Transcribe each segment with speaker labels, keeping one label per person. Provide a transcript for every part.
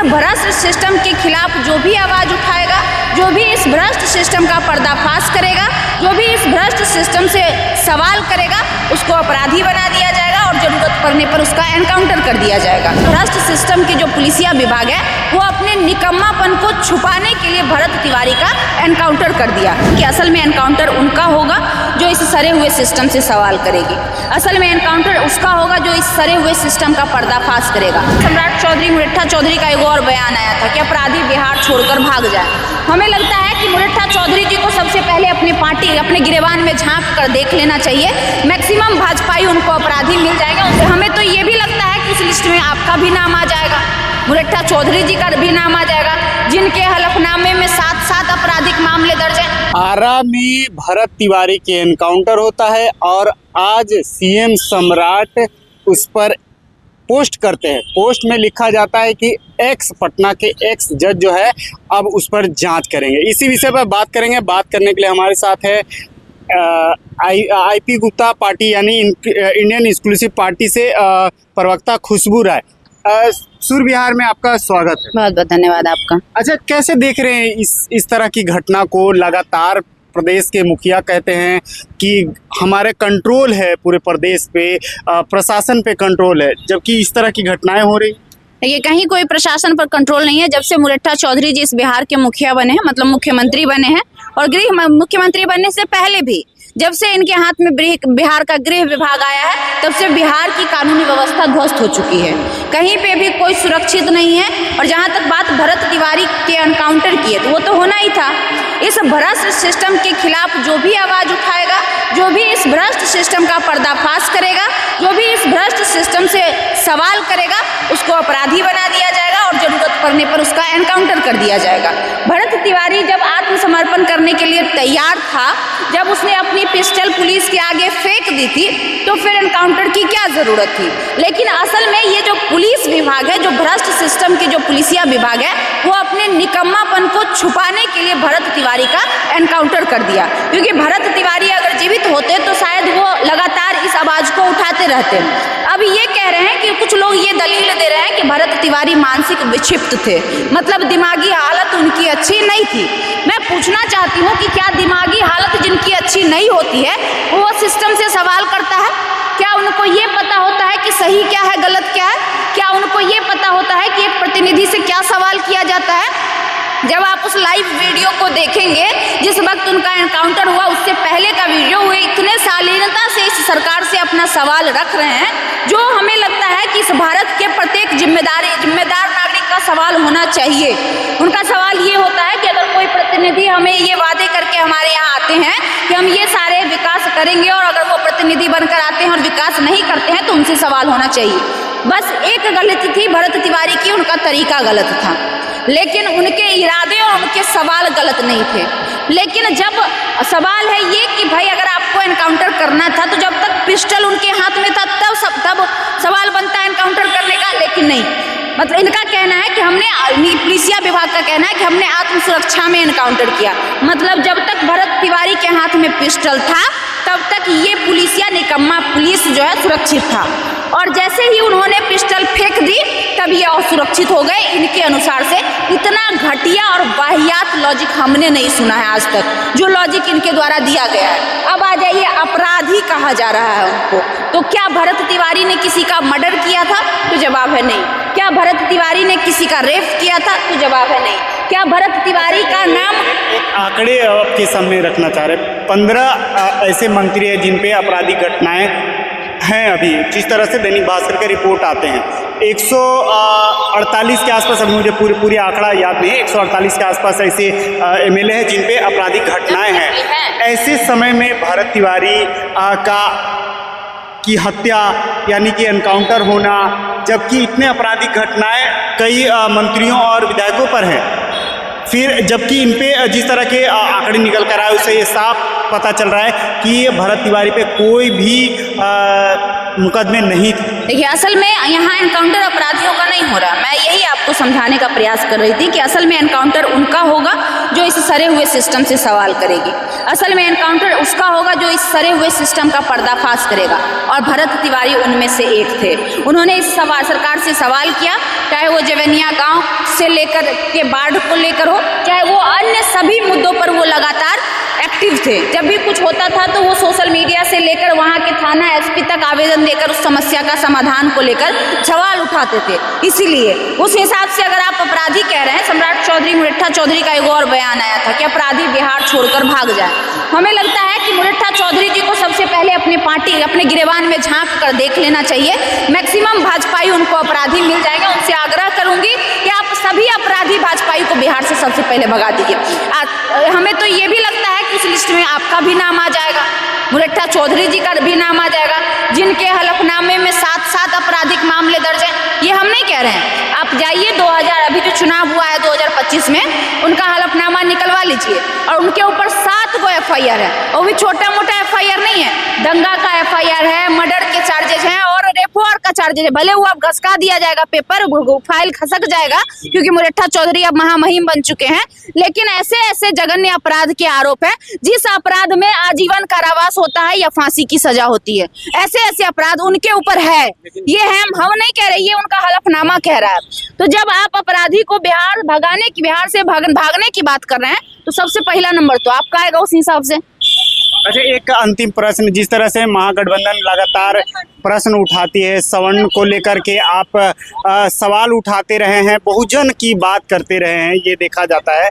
Speaker 1: भ्रष्ट सिस्टम के खिलाफ जो भी आवाज़ उठाएगा, जो भी इस भ्रष्ट सिस्टम का पर्दाफाश करेगा, जो भी इस भ्रष्ट सिस्टम से सवाल करेगा, उसको अपराधी बना दिया जाएगा और ज़रूरत पड़ने पर उसका एनकाउंटर कर दिया जाएगा। भ्रष्ट सिस्टम के जो पुलिसिया विभाग है वो अपने निकम्मापन को छुपाने के लिए भरत तिवारी का एनकाउंटर कर दिया कि असल में एनकाउंटर उनका होगा जो इस सड़े हुए सिस्टम से सवाल करेगी। असल में एनकाउंटर उसका होगा जो इस सड़े हुए सिस्टम का पर्दाफाश करेगा। सम्राट चौधरी, मुरैठा चौधरी का एक और बयान आया था कि अपराधी बिहार छोड़कर भाग जाए। हमें लगता है कि मुरैठा चौधरी जी को सबसे पहले अपनी पार्टी, अपने गिरेबान में झांक कर देख लेना चाहिए। मैक्सिमम भाजपाई उनको अपराधी मिल जाएगा। हमें तो ये भी लगता है कि उस लिस्ट में आपका भी नाम आ जाएगा, मुरैठा चौधरी जी का भी नाम आ जाएगा, जिनके हलफनामे में 7 आपराधिक मामले दर्ज हैं।
Speaker 2: आरा में भरत तिवारी के एनकाउंटर होता है और आज सीएम सम्राट उस पर पोस्ट करते हैं। पोस्ट में लिखा जाता है कि एक्स पटना के एक्स जज जो है अब उस पर जांच करेंगे। इसी विषय पर बात करेंगे। बात करने के लिए हमारे साथ है आईपी गुप्ता पार्टी यानी इंडियन एक्सक्लूसिव पार्टी से प्रवक्ता खुशबू राय। सूर्य विहार में आपका स्वागत है।
Speaker 1: बहुत बहुत धन्यवाद आपका।
Speaker 2: अच्छा, कैसे देख रहे हैं इस तरह की घटना को? लगातार प्रदेश के मुखिया कहते हैं कि हमारे कंट्रोल है पूरे प्रदेश पे, प्रशासन पे कंट्रोल है, जबकि इस तरह की घटनाएं हो रही।
Speaker 1: ये कहीं कोई प्रशासन पर कंट्रोल नहीं है। जब से मुरैठा चौधरी जी इस बिहार के मुखिया बने हैं, मतलब मुख्यमंत्री बने हैं, और मुख्यमंत्री बनने से पहले भी जब से इनके हाथ में बिहार का गृह विभाग आया है, तब से बिहार की कानूनी व्यवस्था ध्वस्त हो चुकी है। कहीं पे भी कोई सुरक्षित नहीं है। और जहाँ तक बात भरत तिवारी के एनकाउंटर की है, तो वो तो होना ही था। इस भ्रष्ट सिस्टम के खिलाफ जो भी आवाज़ उठाएगा, जो भी इस भ्रष्ट सिस्टम का पर्दाफाश करेगा, जो भी इस भ्रष्ट सिस्टम से सवाल करेगा, उसको अपराधी बना दिया जाएगा और ज़रूरत पड़ने पर उसका एनकाउंटर कर दिया जाएगा। भरत तिवारी जब आत्मसमर्पण करने के लिए तैयार था, जब उसने अपनी पिस्टल पुलिस के आगे फेंक दी थी, तो फिर एनकाउंटर की क्या ज़रूरत थी? लेकिन असल में ये जो पुलिस विभाग है, जो भ्रष्ट सिस्टम के जो पुलिसिया विभाग है, वो अपने निकम्मापन को छुपाने के लिए भरत तिवारी का एनकाउंटर कर दिया। क्योंकि भरत तिवारी अगर जीवित होते तो शायद वो लगातार इस आवाज़ को उठाते रहते। अब ये कह रहे हैं कि कुछ लोग ये दलील दे रहे हैं कि भरत तिवारी मानसिक विक्षिप्त थे, मतलब दिमागी हालत उनकी अच्छी नहीं थी। मैं पूछना चाहती हूँ कि क्या दिमागी हालत जिनकी अच्छी नहीं होती है वो सिस्टम से सवाल करता है? क्या उनको ये पता होता है कि सही क्या है, गलत क्या है? क्या उनको ये पता होता है कि एक प्रतिनिधि से क्या सवाल किया जाता है? जब आप उस लाइव वीडियो को देखेंगे, जिस वक्त उनका एनकाउंटर हुआ उससे पहले का वीडियो, वे इतने शालीनता से इस सरकार से अपना सवाल रख रहे हैं, जो हमें लगता है कि इस भारत के प्रत्येक जिम्मेदार नागरिक का सवाल होना चाहिए। उनका सवाल ये होता है कि अगर कोई प्रतिनिधि हमें ये वादे करके हमारे यहाँ आते हैं कि हम ये सारे विकास करेंगे, और अगर वो प्रतिनिधि बनकर आते हैं और विकास नहीं करते हैं, तो उनसे सवाल होना चाहिए। बस एक गलती थी भरत तिवारी की, उनका तरीका गलत था, लेकिन उनके इरादे और उनके सवाल गलत नहीं थे। लेकिन जब सवाल है ये कि भाई अगर आपको एनकाउंटर करना था, तो जब तक पिस्टल उनके हाथ में था तब सवाल बनता है एनकाउंटर करने का, लेकिन नहीं। मतलब इनका कहना है कि हमने, पुलिसिया विभाग का कहना है कि हमने आत्मसुरक्षा में एनकाउंटर किया। मतलब जब तक भरत तिवारी के हाथ में पिस्टल था, तब तक ये पुलिसिया निकम्मा पुलिस जो है सुरक्षित था, और जैसे ही उन्होंने पिस्टल फेंक दी तब ये असुरक्षित हो गए। इनके अनुसार से इतना घटिया और वाहियात लॉजिक हमने नहीं सुना है आज तक, जो लॉजिक इनके द्वारा दिया गया है। अब आ जाइए, अपराधी कहा जा रहा है उनको। तो क्या भरत तिवारी ने किसी का मर्डर किया था? तो जवाब है नहीं। क्या भरत तिवारी ने किसी का रेप किया था? तो जवाब है नहीं। क्या भरत तिवारी का नाम,
Speaker 2: एक आंकड़े आपके सामने रखना चाह रहे, 15 ऐसे मंत्री हैं जिन पे आपराधिक घटनाएं हैं अभी, जिस तरह से दैनिक भास्कर के रिपोर्ट आते हैं। 148 के आसपास, अभी मुझे पूरी आंकड़ा याद नहीं है, 148 के आसपास ऐसे एमएलए हैं जिन पे आपराधिक घटनाएं हैं। ऐसे समय में भरत तिवारी की हत्या यानी कि एनकाउंटर होना, जबकि इतने आपराधिक घटनाएं कई मंत्रियों और विधायकों पर हैं। फिर जबकि इन पे जिस तरह के आंकड़े निकल कर आए, उससे ये साफ पता चल रहा है कि भरत तिवारी पे कोई भी मुकदमे नहीं थे।
Speaker 1: देखिए, असल में यहाँ एनकाउंटर अपराधियों का नहीं हो रहा। मैं यही आपको समझाने का प्रयास कर रही थी कि असल में एनकाउंटर उनका होगा जो इस सड़े हुए सिस्टम से सवाल करेगी। असल में एनकाउंटर उसका होगा जो इस सड़े हुए सिस्टम का पर्दाफाश करेगा, और भरत तिवारी उनमें से एक थे। उन्होंने इस सवाल सरकार से सवाल किया, चाहे वो जवेनिया गांव से लेकर के बाढ़ को लेकर हो, चाहे वो अन्य सभी मुद्दों पर वो लगातार एक्टिव थे। जब भी कुछ होता था तो वो सोशल मीडिया से लेकर वहाँ के थाना एसपी तक आवेदन देकर उस समस्या का समाधान को लेकर सवाल उठाते थे। इसीलिए उस हिसाब से अगर आप अपराधी कह रहे हैं, सम्राट चौधरी, मुरैठा चौधरी का एक और बयान आया था कि अपराधी बिहार छोड़कर भाग जाए। हमें लगता है कि मुरैठा चौधरी जी को सबसे पहले अपने पार्टी, अपने गिरेबान में झांक कर देख लेना चाहिए। मैक्सिमम भाजपाई उनको अपराधी मिल जाएगा। उनसे आग्रह करूंगी कि आप सभी अपराधी भाजपाई को बिहार से सबसे पहले भगा दीजिए। हमें तो ये भी लगता है कि उस लिस्ट में आपका भी नाम आ जाएगा, मुरैठा चौधरी जी का भी नाम आ जाएगा, जिनके हलफनामे में 7 आपराधिक मामले दर्ज हैं। ये हम नहीं कह रहे हैं, आप जाइए 2000 अभी जो चुनाव हुआ है 2025 में, उनका हलफनामा निकलवा लीजिए, और उनके ऊपर 7 गो FIR है। और भी छोटा मोटा FIR नहीं है, दंगा का FIR है, मर्डर के चार्जेज हैं और रेपो का चार्जेज है। भले वो अब घसका दिया जाएगा, पेपर फाइल खसक जाएगा क्योंकि मुरैठा चौधरी अब महामहिम बन चुके हैं, लेकिन ऐसे ऐसे जघन्य अपराध के आरोप है जिस अपराध में आजीवन कारावास होता है या फांसी की सजा होती है। ऐसे ऐसे अपराध उनके ऊपर है। ये हम नहीं कह रहे, ये उनका हलफनामा कह रहा है। तो जब आप अपराधी को बिहार से भागने की बात कर रहे हैं, तो सबसे पहला नंबर तो आपका आएगा उस हिसाब से।
Speaker 2: अच्छा, एक अंतिम प्रश्न, जिस तरह से महागठबंधन लगातार प्रश्न उठाती है सवर्ण को लेकर के, आप सवाल उठाते रहे हैं, बहुजन की बात करते रहे हैं, ये देखा जाता है।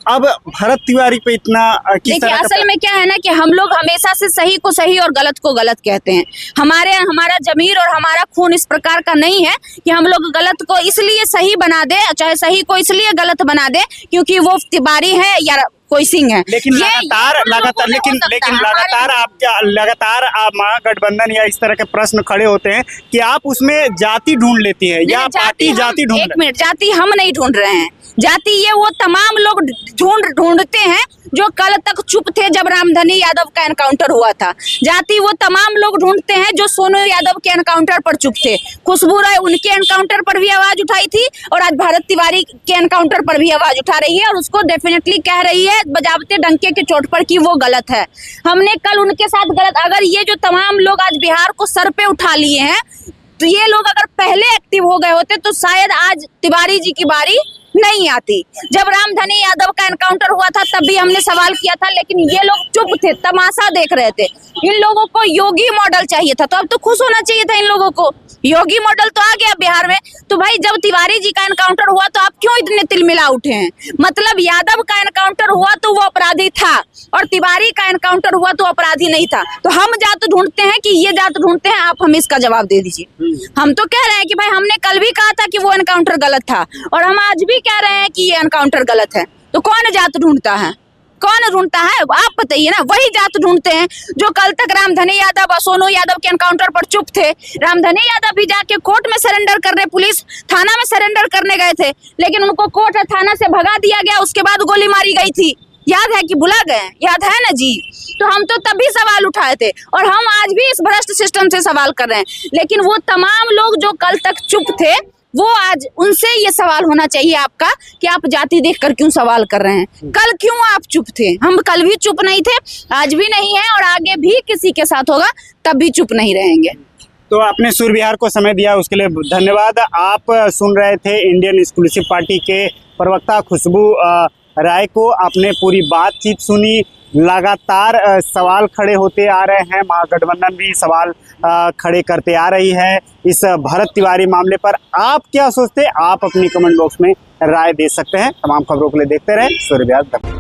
Speaker 2: अब भरत तिवारी पे इतना
Speaker 1: देखिए, असल में क्या है ना कि हम लोग हमेशा से सही को सही और गलत को गलत कहते हैं। हमारा जमीर और हमारा खून इस प्रकार का नहीं है कि हम लोग गलत को इसलिए सही बना दे, चाहे सही को इसलिए गलत बना दे क्योंकि वो तिवारी है या कोई सिंह है।
Speaker 2: लेकिन लगातार आप महागठबंधन या इस तरह के प्रश्न खड़े होते हैं कि आप उसमें जाति ढूंढ लेती हैं या पार्टी जाति ढूंढ।
Speaker 1: एक मिनट, जाति हम नहीं ढूंढ रहे हैं। जाति ये वो तमाम लोग ढूंढते हैं जो कल तक चुप थे जब रामधनी यादव का एनकाउंटर हुआ था। जाति वो तमाम लोग ढूंढते हैं जो सोनू यादव के एनकाउंटर पर चुप थे। खुशबू राय उनके एनकाउंटर पर भी आवाज उठाई थी और आज भरत तिवारी के एनकाउंटर पर भी आवाज उठा रही है और उसको डेफिनेटली कह रही है बजावते डंके के चोट पर कि वो गलत है। हमने कल उनके साथ गलत, अगर ये जो तमाम लोग आज बिहार को सर पे उठा लिए हैं, तो ये लोग अगर पहले एक्टिव हो गए होते तो शायद आज तिवारी जी की बारी नहीं आती। जब रामधनी यादव का एनकाउंटर हुआ था तब भी हमने सवाल किया था, लेकिन ये लोग चुप थे, तमाशा देख रहे थे। इन लोगों को योगी मॉडल चाहिए था, तो अब तो खुश होना चाहिए था इन लोगों को। योगी मॉडल तो आ गया बिहार में। तो भाई जब तिवारी जी का एनकाउंटर हुआ तो आप क्यों इतने तिलमिला उठे हैं? मतलब यादव का एनकाउंटर हुआ तो वो अपराधी था और तिवारी का एनकाउंटर हुआ तो अपराधी नहीं था। तो हम जात ढूंढते हैं कि ये जात ढूंढते हैं? आप हमें इसका जवाब दे दीजिए। हम तो कह रहे हैं कि भाई हमने कल भी कहा था कि वो एनकाउंटर गलत था और हम आज भी कह रहे हैं कि ये एनकाउंटर गलत है। तो कौन जात ढूंढता है? कौन ढूंढता है? आप बताइए ना। वही जात ढूंढते हैं जो कल तक रामधनी यादव और सोनू यादव के एनकाउंटर पर चुप थे। रामधनी यादव भी जाके कोर्ट में सरेंडर करने, पुलिस थाना में सरेंडर करने गए थे, लेकिन उनको कोर्ट और थाना से भगा दिया गया। उसके बाद गोली मारी गई थी। याद है कि भुला गए? याद है ना जी। तो हम तो तभी सवाल उठाए थे और हम आज भी इस भ्रष्ट सिस्टम से सवाल कर रहे हैं। लेकिन वो तमाम लोग जो कल तक चुप थे, वो आज उनसे ये सवाल होना चाहिए आपका कि आप जाति देखकर क्यों सवाल कर रहे हैं? कल क्यों आप चुप थे? हम कल भी चुप नहीं थे, आज भी नहीं है और आगे भी किसी के साथ होगा तब भी चुप नहीं रहेंगे।
Speaker 2: तो आपने सुर बिहार को समय दिया उसके लिए धन्यवाद। आप सुन रहे थे इंडियन एक्सक्लूसिव पार्टी के प्रवक्ता खुशबू राय को। आपने पूरी बातचीत सुनी। लगातार सवाल खड़े होते आ रहे हैं, महागठबंधन भी सवाल खड़े करते आ रही है इस भरत तिवारी मामले पर। आप क्या सोचते हैं? आप अपनी कमेंट बॉक्स में राय दे सकते हैं। तमाम खबरों के लिए देखते रहे सूर्य बिहार।